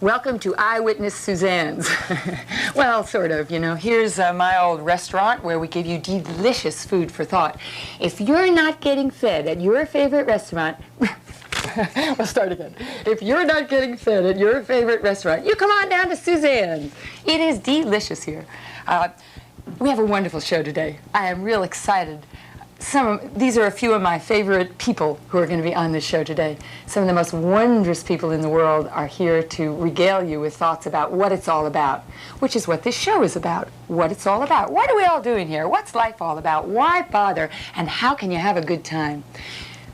Welcome to Eyewitness Suzanne's. Well, sort of, you know. Here's my old restaurant where we give you delicious food for thought. If you're not getting fed at your favorite restaurant, we'll start again. If you're not getting fed at your favorite restaurant, you come on down to Suzanne's. It is delicious here. We have a wonderful show today. I am real excited. These are a few of my favorite people who are going to be on this show today. Some of the most wondrous people in the world are here to regale you with thoughts about what it's all about, which is what this show is about, what it's all about. What are we all doing here? What's life all about? Why bother? And how can you have a good time?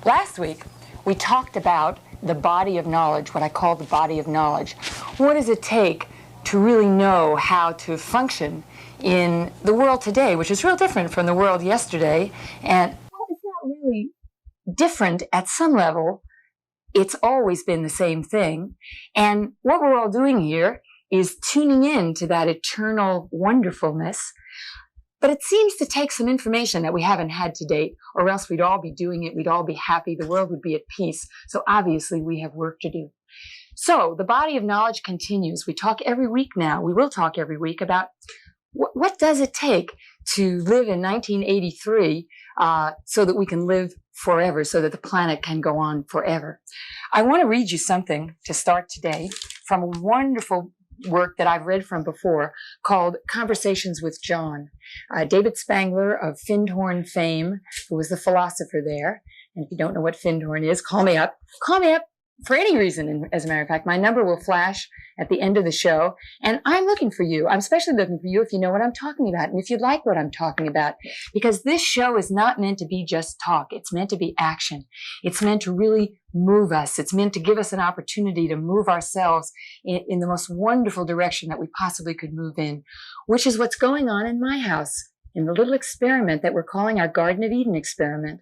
Last week, we talked about the body of knowledge, what I call the body of knowledge. What does it take to really know how to function in the world today, which is real different from the world yesterday? And well, it's not really different at some level. It's always been the same thing. And what we're all doing here is tuning in to that eternal wonderfulness. But it seems to take some information that we haven't had to date, or else we'd all be doing it, we'd all be happy, the world would be at peace. So obviously we have work to do. So the body of knowledge continues. We talk every week now. We will talk every week about what does it take to live in 1983 so that we can live forever, so that the planet can go on forever. I want to read you something to start today from a wonderful work that I've read from before called Conversations with John. David Spangler of Findhorn fame, who was the philosopher there. And if you don't know what Findhorn is, call me up. Call me up for any reason, and as a matter of fact. My number will flash at the end of the show, and I'm looking for you. I'm especially looking for you if you know what I'm talking about, and if you like what I'm talking about, because this show is not meant to be just talk. It's meant to be action. It's meant to really move us. It's meant to give us an opportunity to move ourselves in the most wonderful direction that we possibly could move in, which is what's going on in my house, in the little experiment that we're calling our Garden of Eden experiment.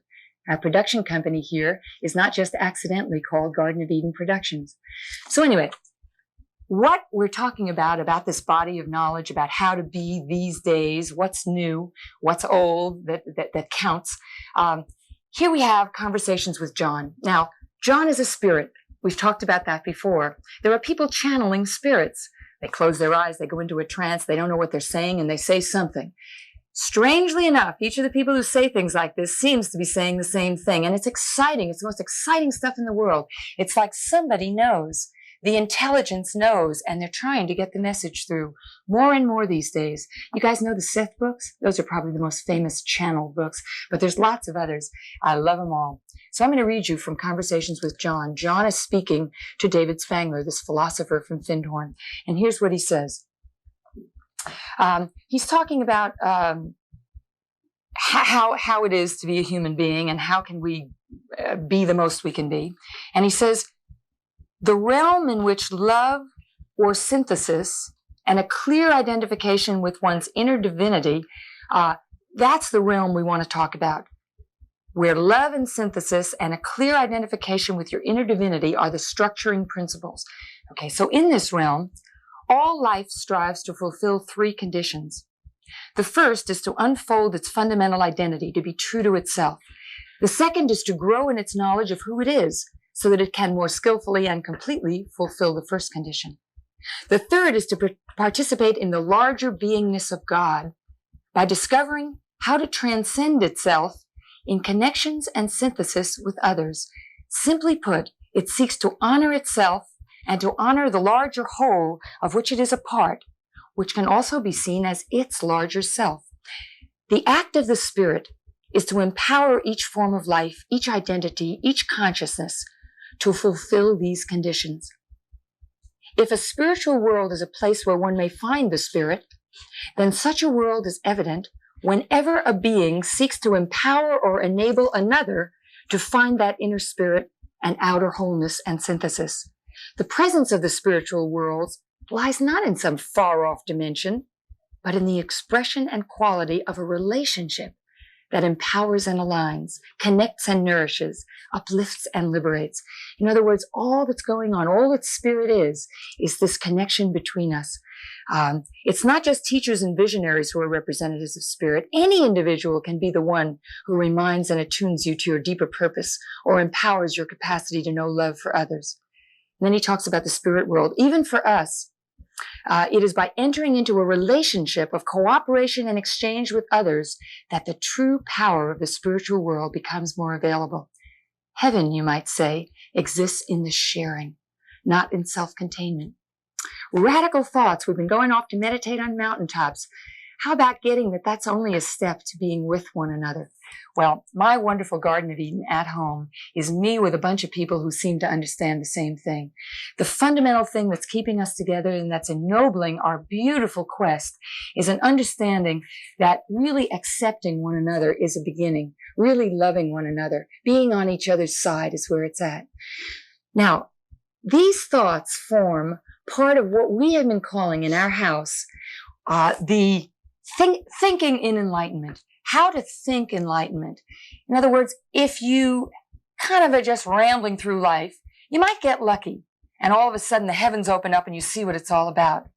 Our production company here is not just accidentally called Garden of Eden Productions. So anyway, what we're talking about this body of knowledge, about how to be these days, what's new, what's old, that counts. Here we have Conversations with John. Now, John is a spirit. We've talked about that before. There are people channeling spirits. They close their eyes, they go into a trance, they don't know what they're saying, and they say something. Strangely enough, each of the people who say things like this seems to be saying the same thing. And it's exciting. It's the most exciting stuff in the world. It's like somebody knows. The intelligence knows, and they're trying to get the message through more and more these days. You guys know the Seth books? Those are probably the most famous channel books, but there's lots of others. I love them all. So I'm going to read you from Conversations with John. John is speaking to David Spangler, this philosopher from Findhorn. And here's what he says. He's talking about how it is to be a human being and how can we be the most we can be. And he says, the realm in which love or synthesis and a clear identification with one's inner divinity, that's the realm we want to talk about, where love and synthesis and a clear identification with your inner divinity are the structuring principles. Okay, so in this realm, all life strives to fulfill three conditions. The first is to unfold its fundamental identity, to be true to itself. The second is to grow in its knowledge of who it is, so that it can more skillfully and completely fulfill the first condition. The third is to participate in the larger beingness of God by discovering how to transcend itself in connections and synthesis with others. Simply put, it seeks to honor itself and to honor the larger whole of which it is a part, which can also be seen as its larger self. The act of the spirit is to empower each form of life, each identity, each consciousness to fulfill these conditions. If a spiritual world is a place where one may find the spirit, then such a world is evident whenever a being seeks to empower or enable another to find that inner spirit and outer wholeness and synthesis. The presence of the spiritual worlds lies not in some far-off dimension, but in the expression and quality of a relationship that empowers and aligns, connects and nourishes, uplifts and liberates. In other words, all that's going on, all that spirit is this connection between us. It's not just teachers and visionaries who are representatives of spirit. Any individual can be the one who reminds and attunes you to your deeper purpose or empowers your capacity to know love for others. And then he talks about the spirit world. Even for us, it is by entering into a relationship of cooperation and exchange with others that the true power of the spiritual world becomes more available. Heaven, you might say, exists in the sharing, not in self-containment. Radical thoughts. We've been going off to meditate on mountaintops. How about getting that that's only a step to being with one another? Well, my wonderful Garden of Eden at home is me with a bunch of people who seem to understand the same thing. The fundamental thing that's keeping us together and that's ennobling our beautiful quest is an understanding that really accepting one another is a beginning. Really loving one another, being on each other's side is where it's at. Now, these thoughts form part of what we have been calling in our house the thinking in enlightenment. How to think enlightenment. In other words, if you kind of are just rambling through life, you might get lucky and all of a sudden the heavens open up and you see what it's all about.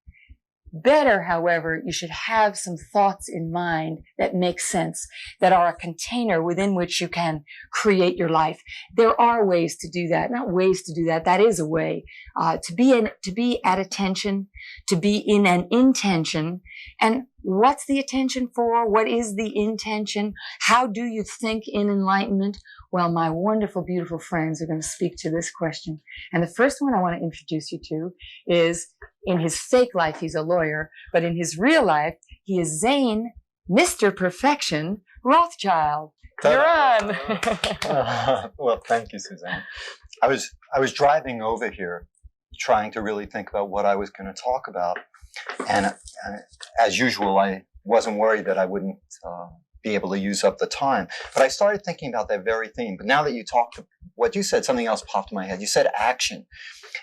Better, however, you should have some thoughts in mind that make sense, that are a container within which you can create your life. There are ways to do that, not ways to do that. That is a way to be at attention, to be in an intention. And what's the attention for? What is the intention? How do you think in enlightenment? Well, my wonderful, beautiful friends are going to speak to this question. And the first one I want to introduce you to is, in his fake life, he's a lawyer, but in his real life, he is Zane, Mr. Perfection, Rothschild. You're on. Well, thank you, Suzanne. I was driving over here trying to really think about what I was going to talk about. And as usual, I wasn't worried that I wouldn't be able to use up the time. But I started thinking about that very theme. But now that you talked, what you said, something else popped in my head. You said action.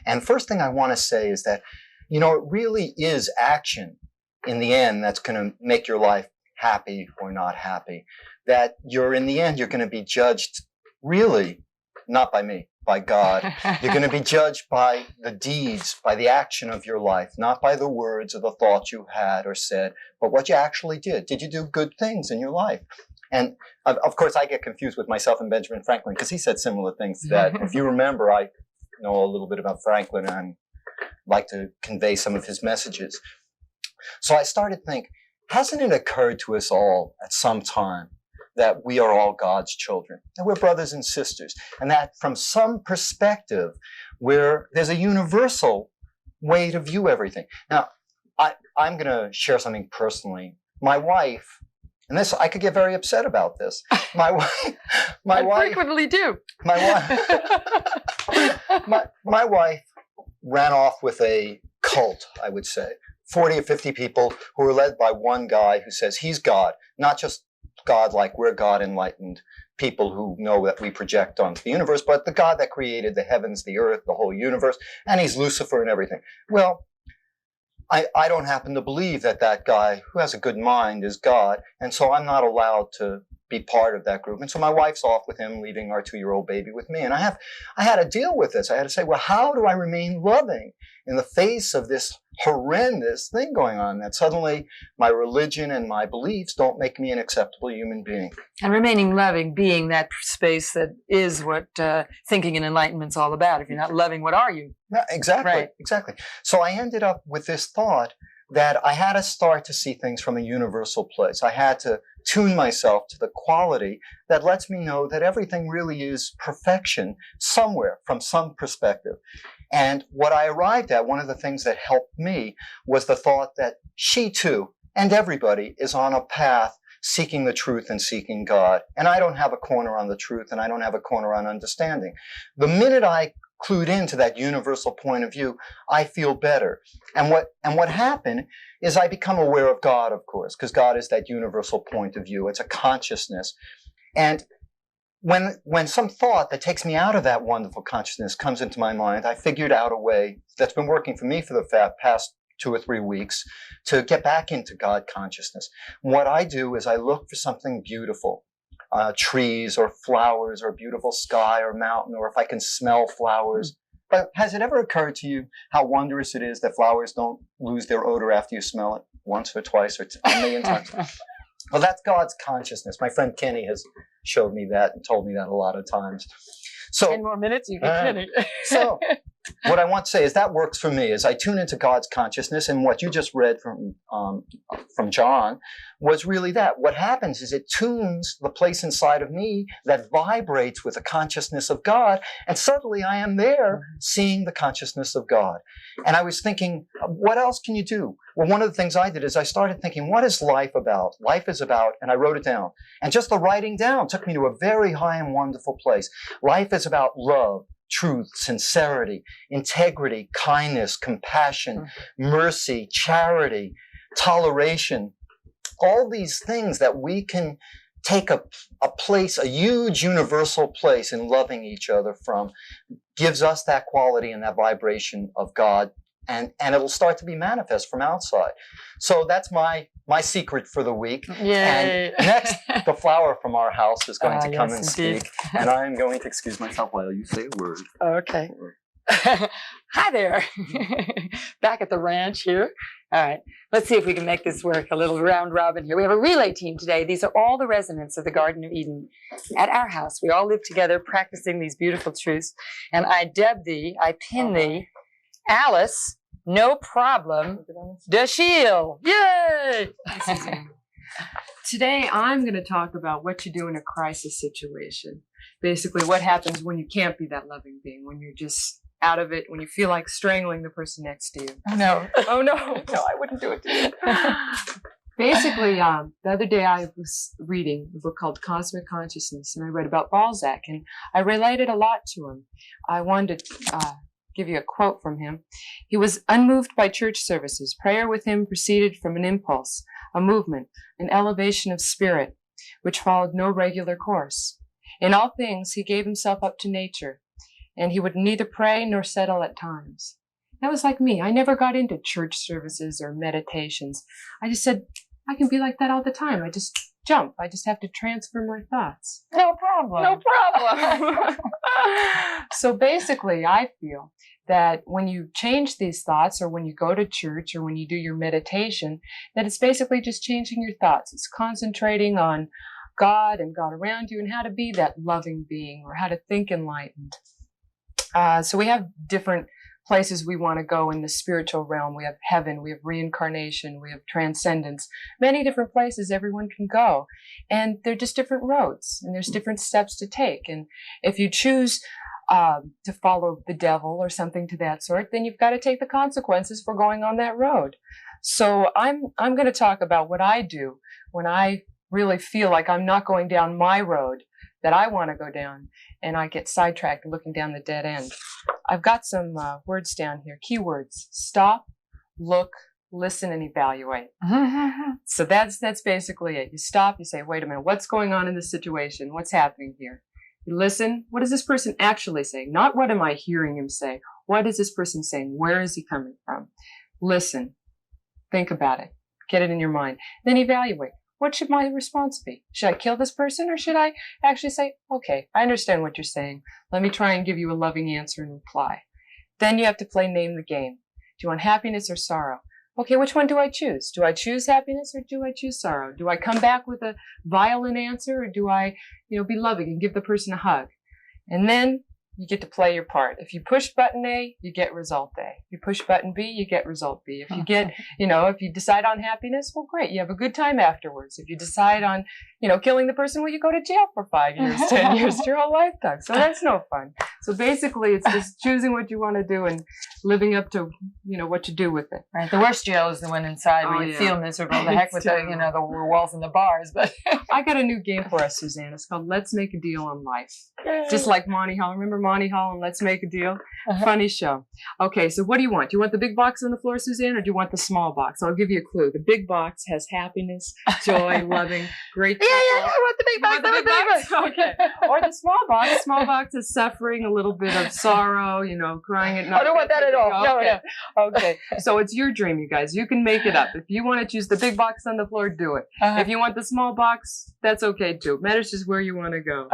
And first thing I want to say is that, you know, it really is action in the end that's going to make your life happy or not happy. That in the end, you're going to be judged really not by me, by God. You're going to be judged by the deeds, by the action of your life, not by the words or the thoughts you had or said, but what you actually did. Did you do good things in your life? And of course, I get confused with myself and Benjamin Franklin because he said similar things to that. If you remember, I know a little bit about Franklin and like to convey some of his messages. So I started to think, hasn't it occurred to us all at some time that we are all God's children, that we're brothers and sisters, and that from some perspective where there's a universal way to view everything? Now, I'm going to share something personally. My wife, and this, I could get very upset about this. My wife, frequently do. My wife ran off with a cult, I would say. 40 or 50 people who are led by one guy who says he's God, not just God like we're God enlightened people who know that we project onto the universe, but the God that created the heavens, the earth, the whole universe, and he's Lucifer and everything. Well, I don't happen to believe that that guy who has a good mind is God, and so I'm not allowed to be part of that group. And so my wife's off with him, leaving our 2-year-old baby with me. And I had to deal with this. I had to say, well, how do I remain loving in the face of this horrendous thing going on, that suddenly my religion and my beliefs don't make me an acceptable human being? And remaining loving, being that space that is what thinking and enlightenment's all about. If you're not loving, what are you? Yeah, exactly, right. Exactly. So I ended up with this thought that I had to start to see things from a universal place. I had to tune myself to the quality that lets me know that everything really is perfection somewhere from some perspective. And what I arrived at, one of the things that helped me, was the thought that she too, and everybody, is on a path seeking the truth and seeking God. And I don't have a corner on the truth, and I don't have a corner on understanding. The minute I clued into that universal point of view, I feel better. And what happened is I become aware of God, of course, because God is that universal point of view. It's a consciousness. And when some thought that takes me out of that wonderful consciousness comes into my mind, I figured out a way that's been working for me for the past 2 or 3 weeks to get back into God consciousness. What I do is I look for something beautiful. Trees or flowers or beautiful sky or mountain, or if I can smell flowers. But has it ever occurred to you how wondrous it is that flowers don't lose their odor after you smell it once or twice or a million times? Well, that's God's consciousness. My friend Kenny has showed me that and told me that a lot of times. So 10 more minutes, you can finish. So what I want to say is that works for me as I tune into God's consciousness, and what you just read from John was really that. What happens is it tunes the place inside of me that vibrates with the consciousness of God, and suddenly I am there seeing the consciousness of God. And I was thinking, what else can you do? Well, one of the things I did is I started thinking, what is life about? Life is about, and I wrote it down. And just the writing down took me to a very high and wonderful place. Life is about love, truth, sincerity, integrity, kindness, compassion, mercy, charity, toleration, all these things that we can take a place, a huge universal place in loving each other from, gives us that quality and that vibration of God, and it'll start to be manifest from outside. So that's my secret for the week. Yay. And next, the flower from our house is going to come yes, and indeed. speak, and I'm going to excuse myself while you say a word. Okay. Hi there. Back at the ranch here. All right. Let's see if we can make this work. A little round robin here. We have a relay team today. These are all the residents of the Garden of Eden at our house. We all live together practicing these beautiful truths. And I dub thee, I pin thee, Alice, no problem, Dashiell. Yay! Today, I'm going to talk about what you do in a crisis situation. Basically, what happens when you can't be that loving being, when you're just out of it, when you feel like strangling the person next to you. No. Oh, no. No, I wouldn't do it to you. Basically, the other day I was reading a book called Cosmic Consciousness, and I read about Balzac, and I related a lot to him. I wanted to give you a quote from him. He was unmoved by church services. Prayer with him proceeded from an impulse, a movement, an elevation of spirit, which followed no regular course. In all things, he gave himself up to nature, and he would neither pray nor settle at times. That was like me. I never got into church services or meditations. I just said, I can be like that all the time. I just jump. I just have to transfer my thoughts. No problem. No problem. So basically, I feel that when you change these thoughts, or when you go to church, or when you do your meditation, that it's basically just changing your thoughts. It's concentrating on God and God around you, and how to be that loving being, or how to think enlightened. So we have different places we want to go in the spiritual realm. We have heaven, we have reincarnation, we have transcendence, many different places everyone can go. And they're just different roads, and there's different steps to take. And if you choose to follow the devil or something to that sort, then you've got to take the consequences for going on that road. So I'm going to talk about what I do when I really feel like I'm not going down my road that I want to go down, and I get sidetracked looking down the dead end. I've got some words down here, keywords: stop, look, listen, and evaluate. So that's basically it. You stop, you say, wait a minute, what's going on in this situation? What's happening here? You listen, what is this person actually saying? Not what am I hearing him say? What is this person saying? Where is he coming from? Listen, think about it, get it in your mind. Then evaluate. What should my response be? Should I kill this person, or should I actually say, okay, I understand what you're saying. Let me try and give you a loving answer and reply. Then you have to play name the game. Do you want happiness or sorrow? Okay, which one do I choose? Do I choose happiness, or do I choose sorrow? Do I come back with a violent answer, or do I, be loving and give the person a hug? And then you get to play your part. If you push button A, you get result A. If you push button B, you get result B. If you get, if you decide on happiness, well, great. You have a good time afterwards. If you decide on, killing the person, well, you go to jail for 5 years, 10 years, your whole lifetime. So that's no fun. So basically, it's just choosing what you want to do and living up to, what you do with it. Right. The worst jail is the one inside where you feel miserable. The heck with the walls and the bars. But I got a new game for us, Suzanne. It's called Let's Make a Deal on Life. Just like Monty Hall. Remember Monty Hall and Let's Make a Deal? Funny show. Okay, so what do you want? Do you want the big box on the floor, Suzanne, or do you want the small box? I'll give you a clue. The big box has happiness, joy, loving, great people. Yeah, I want the big box. You want the big box? Okay. Or the small box. Small box is suffering, a little bit of sorrow, crying at night. I don't want that at all. Okay. No. Okay. So it's your dream, you guys. You can make it up. If you want to choose the big box on the floor, do it. If you want the small box, that's okay too. Matters just where you want to go.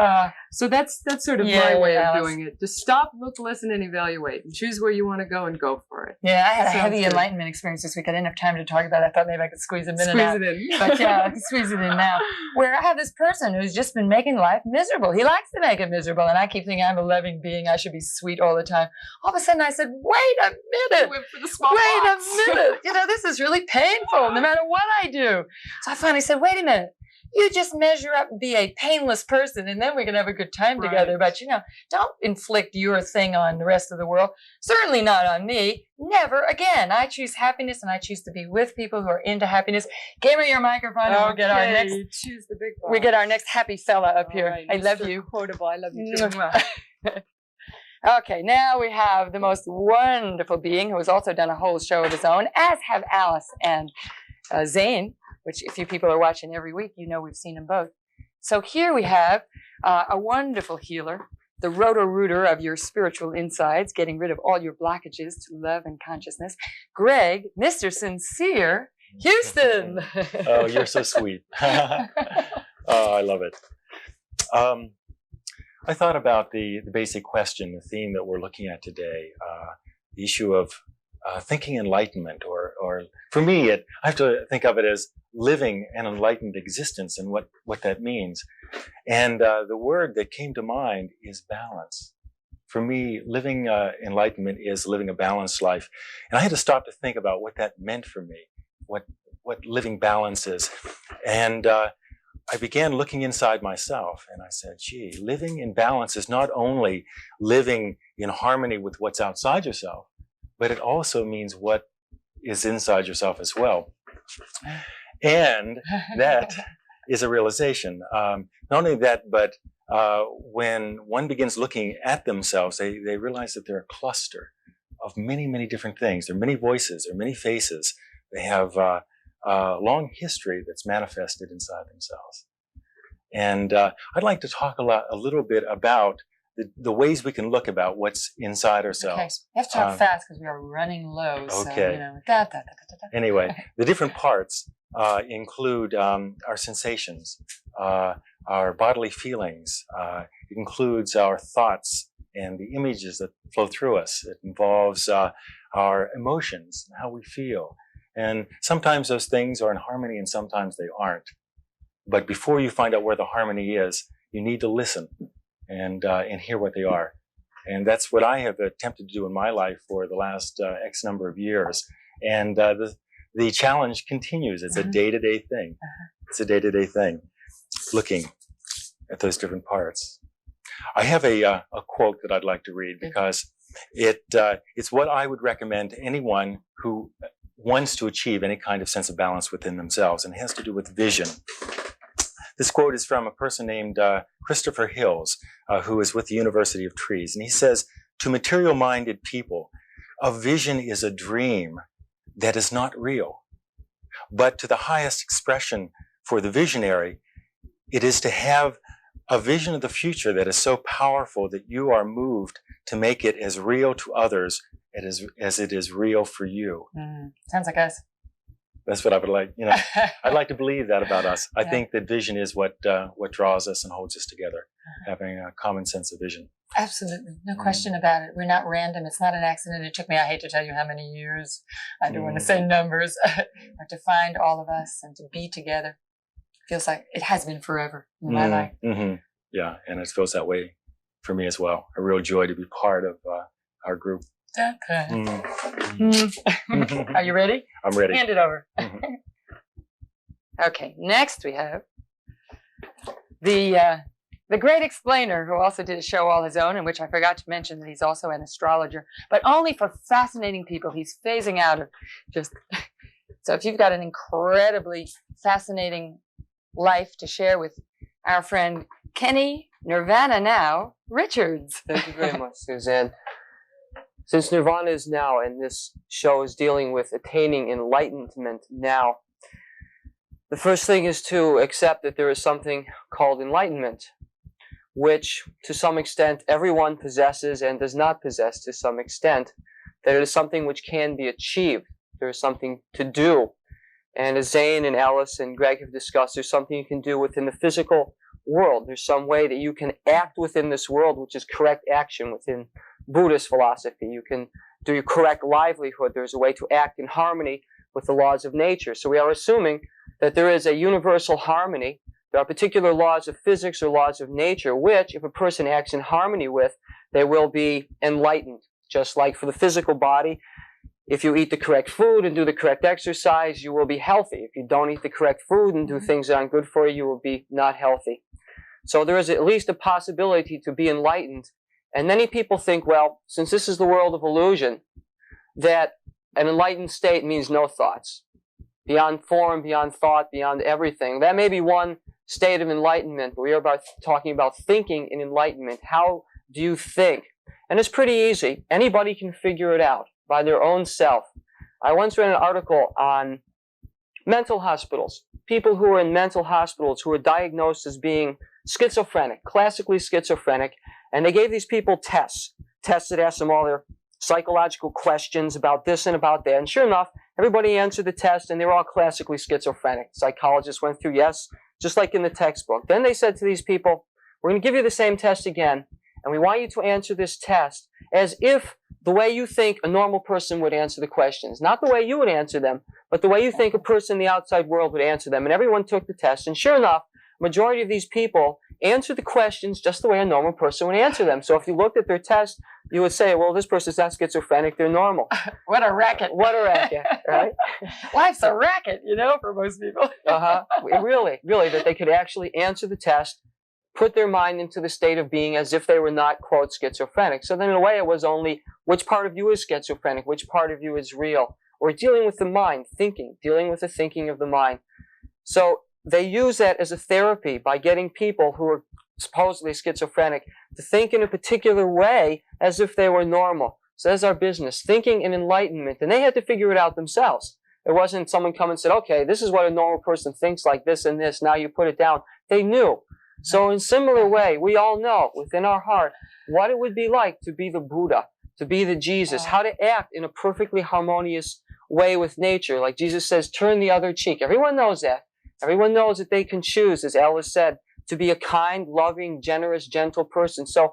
So that's that's sort of my way of doing it. Just stop, look, listen, and evaluate, and choose where you want to go and go for it. Yeah, I had a heavy good. enlightenment experience this week. I didn't have time to talk about it. I thought maybe I could squeeze a minute Squeeze out. it in. But yeah, I can squeeze it in now. Where I have this person who's just been making life miserable. He likes to make it miserable, and I keep thinking I'm a loving being. I should be sweet all the time. All of a sudden I said, wait a minute. Went for the small Wait box. a minute. You know, this is really painful no matter what I do. So I finally said, wait a minute. You just measure up and be a painless person, and then we can have a good time together. But, you know, don't inflict your thing on the rest of the world. Certainly not on me. Never again. I choose happiness, and I choose to be with people who are into happiness. Give me your microphone, and we'll get our next. Choose the big box. We get our next happy fella up here. Right, I love Mr. you. Quotable. I love you too. Okay, now we have the most wonderful being who has also done a whole show of his own, as have Alice and Zane, which if you people are watching every week, you know we've seen them both. So here we have a wonderful healer, the roto-rooter of your spiritual insides, getting rid of all your blockages to love and consciousness, Greg, Mr. Sincere Houston. Oh, you're so sweet. Oh, I love it. I thought about the basic question, the theme that we're looking at today, the issue of thinking enlightenment, or for me, I have to think of it as living an enlightened existence and what that means. And the word that came to mind is balance. For me, living enlightenment is living a balanced life. And I had to stop to think about what that meant for me, what living balance is. And I began looking inside myself, and I said, gee, living in balance is not only living in harmony with what's outside yourself, but it also means what is inside yourself as well. And that is a realization. Not only that, but when one begins looking at themselves, they realize that they're a cluster of many, many different things. There are many voices, there are many faces. They have a long history that's manifested inside themselves. And I'd like to talk a little bit about the ways we can look about what's inside ourselves. Okay, you have to talk fast because we are running low. So, Okay. you know, Anyway, the different parts include our sensations, our bodily feelings. It includes our thoughts and the images that flow through us. It involves our emotions, how we feel. And sometimes those things are in harmony and sometimes they aren't. But before you find out where the harmony is, you need to listen and hear what they are. And that's what I have attempted to do in my life for the last X number of years. And the challenge continues. It's a day-to-day thing. It's a day-to-day thing, looking at those different parts. I have a quote that I'd like to read because it's what I would recommend to anyone who wants to achieve any kind of sense of balance within themselves, and it has to do with vision. This quote is from a person named Christopher Hills, who is with the University of Trees. And he says, to material-minded people, a vision is a dream that is not real. But to the highest expression for the visionary, it is to have a vision of the future that is so powerful that you are moved to make it as real to others as it is real for you. Sounds like us. That's what I would like, I'd like to believe that about us. I think that vision is what draws us and holds us together, having a common sense of vision. Absolutely. No question about it. We're not random. It's not an accident. It took me, I hate to tell you how many years, I don't want to say numbers, but to find all of us and to be together. Feels like it has been forever in my life. Mm-hmm. Yeah, and it feels that way for me as well. A real joy to be part of our group. Okay. Are you ready? I'm ready. Hand it over. Okay, next we have the great explainer who also did a show all his own, in which I forgot to mention that he's also an astrologer, but only for fascinating people. He's phasing out of just... So if you've got an incredibly fascinating life to share with our friend Kenny Nirvana Now Richards. Thank you very much, Suzanne. Since Nirvana is now, and this show is dealing with attaining enlightenment now, the first thing is to accept that there is something called enlightenment, which to some extent everyone possesses and does not possess to some extent, that it is something which can be achieved. There is something to do. And as Zane and Alice and Greg have discussed, there's something you can do within the physical world. There's some way that you can act within this world, which is correct action within Buddhist philosophy. You can do your correct livelihood. There's a way to act in harmony with the laws of nature. So we are assuming that there is a universal harmony. There are particular laws of physics or laws of nature, which, if a person acts in harmony with, they will be enlightened. Just like for the physical body, if you eat the correct food and do the correct exercise, you will be healthy. If you don't eat the correct food and do things that aren't good for you, you will be not healthy. So there is at least a possibility to be enlightened. And many people think, well, since this is the world of illusion, that an enlightened state means no thoughts. Beyond form, beyond thought, beyond everything. That may be one state of enlightenment, but we are talking about thinking in enlightenment. How do you think? And it's pretty easy. Anybody can figure it out by their own self. I once read an article on mental hospitals. People who are in mental hospitals who are diagnosed as being schizophrenic, classically schizophrenic, and they gave these people tests that asked them all their psychological questions about this and about that. And sure enough, everybody answered the test and they were all classically schizophrenic. Psychologists went through, yes, just like in the textbook. Then they said to these people, we're going to give you the same test again, and we want you to answer this test as if the way you think a normal person would answer the questions. Not the way you would answer them, but the way you think a person in the outside world would answer them. And everyone took the test. And sure enough, majority of these people answered the questions just the way a normal person would answer them. So if you looked at their test, you would say, well, this person's not schizophrenic, they're normal. What a racket. What a racket, right? Life's a racket, for most people. Really, that they could actually answer the test, put their mind into the state of being as if they were not, quote, schizophrenic. So then in a way it was only which part of you is schizophrenic, which part of you is real. Or dealing with the mind, dealing with the thinking of the mind. So they use that as a therapy by getting people who are supposedly schizophrenic to think in a particular way as if they were normal. So that's our business, thinking in enlightenment. And they had to figure it out themselves. It wasn't someone come and said, okay, this is what a normal person thinks, like this and this, now you put it down. They knew. So in similar way, we all know within our heart what it would be like to be the Buddha, to be the Jesus, how to act in a perfectly harmonious way with nature. Like Jesus says, turn the other cheek. Everyone knows that. Everyone knows that they can choose, as Alice said, to be a kind, loving, generous, gentle person. So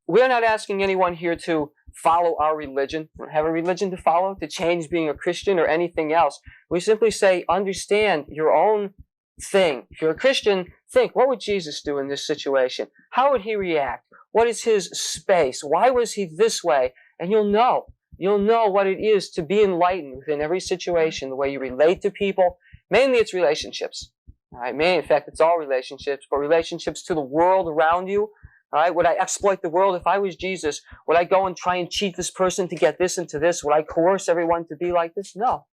we're not asking anyone here to follow our religion, have a religion to follow, to change being a Christian or anything else. We simply say, understand your own thing. If you're a Christian, think, what would Jesus do in this situation? How would he react? What is his space? Why was he this way? And you'll know what it is to be enlightened within every situation, the way you relate to people. Mainly it's relationships. All right? Mainly, in fact, it's all relationships, but relationships to the world around you. All right? Would I exploit the world? If I was Jesus, would I go and try and cheat this person to get this into this? Would I coerce everyone to be like this? No.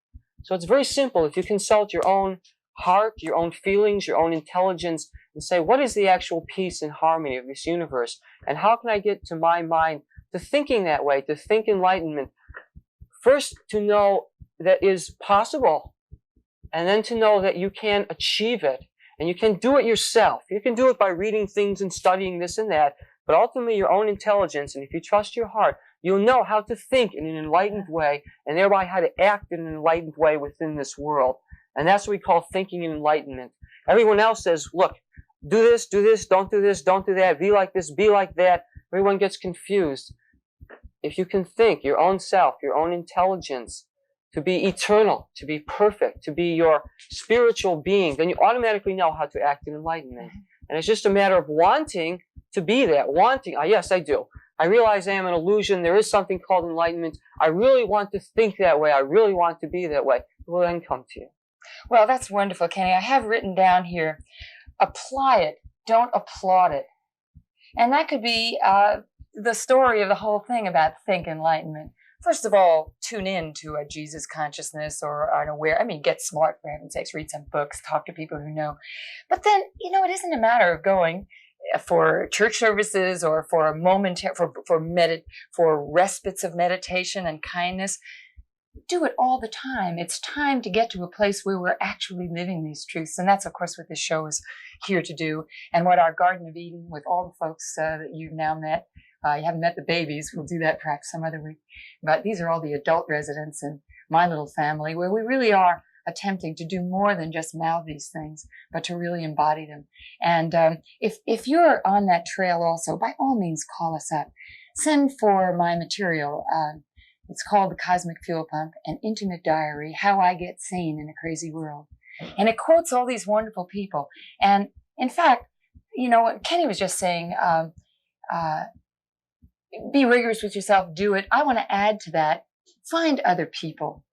So it's very simple. If you consult your own heart, your own feelings, your own intelligence, and say, what is the actual peace and harmony of this universe? And how can I get to my mind to thinking that way, to think enlightenment? First, to know that is possible. And then to know that you can achieve it. And you can do it yourself. You can do it by reading things and studying this and that. But ultimately, your own intelligence, and if you trust your heart, you'll know how to think in an enlightened way, and thereby how to act in an enlightened way within this world. And that's what we call thinking in enlightenment. Everyone else says, look, do this, don't do this, don't do that, be like this, be like that. Everyone gets confused. If you can think your own self, your own intelligence, to be eternal, to be perfect, to be your spiritual being, then you automatically know how to act in enlightenment. And it's just a matter of wanting to be that. Yes, I do. I realize I am an illusion. There is something called enlightenment. I really want to think that way. I really want to be that way. It will then come to you. Well, that's wonderful, Kenny. I have written down here, apply it, don't applaud it. And that could be the story of the whole thing about think enlightenment. First of all, tune in to a Jesus consciousness or an aware. Get smart, for heaven's sakes, read some books, talk to people who know. But then, it isn't a matter of going for church services or for a momentary, for respites of meditation and kindness. Do it all the time. It's time to get to a place where we're actually living these truths. And that's, of course, what this show is here to do. And what our Garden of Eden with all the folks that you've now met. You haven't met the babies. We'll do that perhaps some other week. But these are all the adult residents in my little family where we really are attempting to do more than just mouth these things, but to really embody them. And if you're on that trail also, by all means, call us up. Send for my material. It's called The Cosmic Fuel Pump, an intimate diary, how I get sane in a crazy world. And it quotes all these wonderful people. And in fact, you know what Kenny was just saying, be rigorous with yourself, do it. I want to add to that, find other people.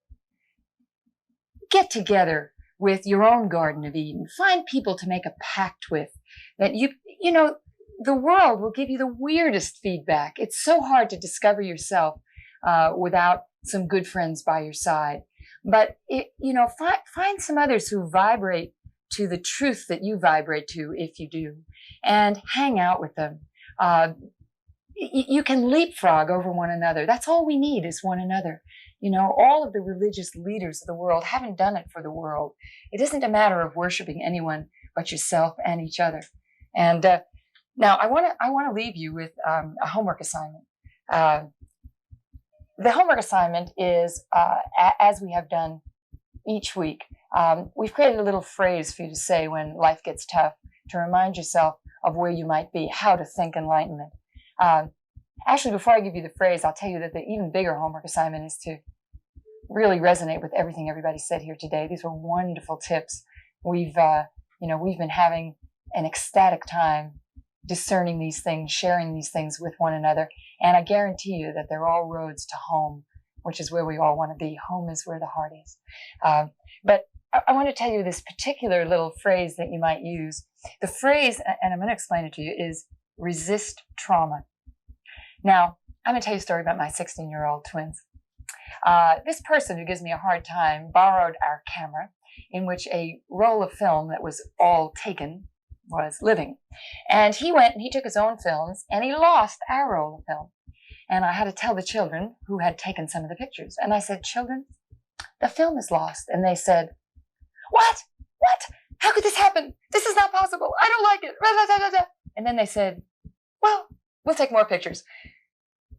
Get together with your own Garden of Eden. Find people to make a pact with. That you know, the world will give you the weirdest feedback. It's so hard to discover yourself without some good friends by your side. But find some others who vibrate to the truth that you vibrate to, if you do, and hang out with them. You can leapfrog over one another. That's all we need is one another. You know, all of the religious leaders of the world haven't done it for the world. It isn't a matter of worshiping anyone but yourself and each other. And now I want to leave you with a homework assignment. The homework assignment is, as we have done each week, we've created a little phrase for you to say when life gets tough, to remind yourself of where you might be, how to think enlightenment. Actually, before I give you the phrase, I'll tell you that the even bigger homework assignment is to really resonate with everything everybody said here today. These were wonderful tips. We've been having an ecstatic time discerning these things, sharing these things with one another. And I guarantee you that they're all roads to home, which is where we all want to be. Home is where the heart is. But I want to tell you this particular little phrase that you might use. The phrase, and I'm going to explain it to you, is resist trauma. Now, I'm going to tell you a story about my 16-year-old twins. This person who gives me a hard time borrowed our camera, in which a roll of film that was all taken was living. And he went and he took his own films and he lost our roll of film. And I had to tell the children who had taken some of the pictures. And I said, children, the film is lost. And they said, what? How could this happen? This is not possible. I don't like it. And then they said, well, we'll take more pictures.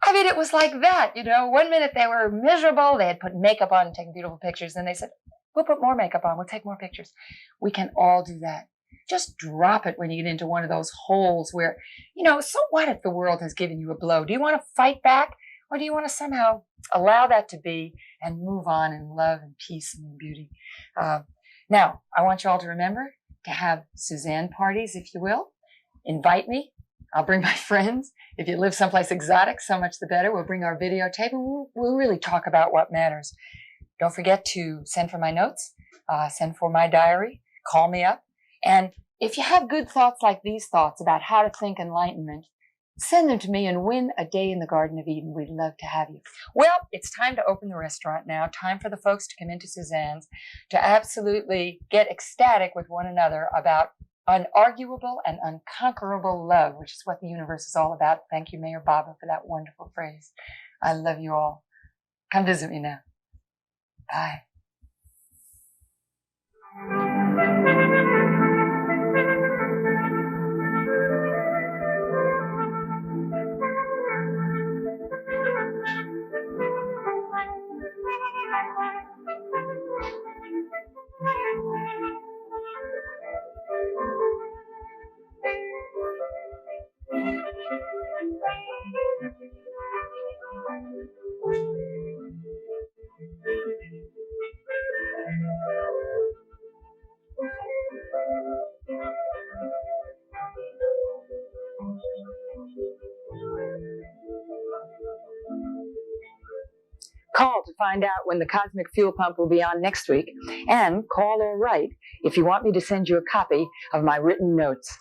I mean, it was like that, you know. 1 minute they were miserable. They had put makeup on and taken beautiful pictures. And they said, we'll put more makeup on. We'll take more pictures. We can all do that. Just drop it when you get into one of those holes where, you know, so what if the world has given you a blow? Do you want to fight back? Or do you want to somehow allow that to be and move on in love and peace and beauty? Now, I want you all to remember to have Suzanne parties, if you will. Invite me. I'll bring my friends. If you live someplace exotic, so much the better. We'll bring our videotape and we'll really talk about what matters. Don't forget to send for my notes, send for my diary, call me up. And if you have good thoughts like these thoughts about how to think enlightenment, send them to me and win a day in the Garden of Eden. We'd love to have you. Well, it's time to open the restaurant now. Time for the folks to come into Suzanne's to absolutely get ecstatic with one another about unarguable and unconquerable love, which is what the universe is all about. Thank you, Mayor Baba, for that wonderful phrase. I love you all. Come visit me now. Bye. Call to find out when the Cosmic Fuel Pump will be on next week, and call or write if you want me to send you a copy of my written notes.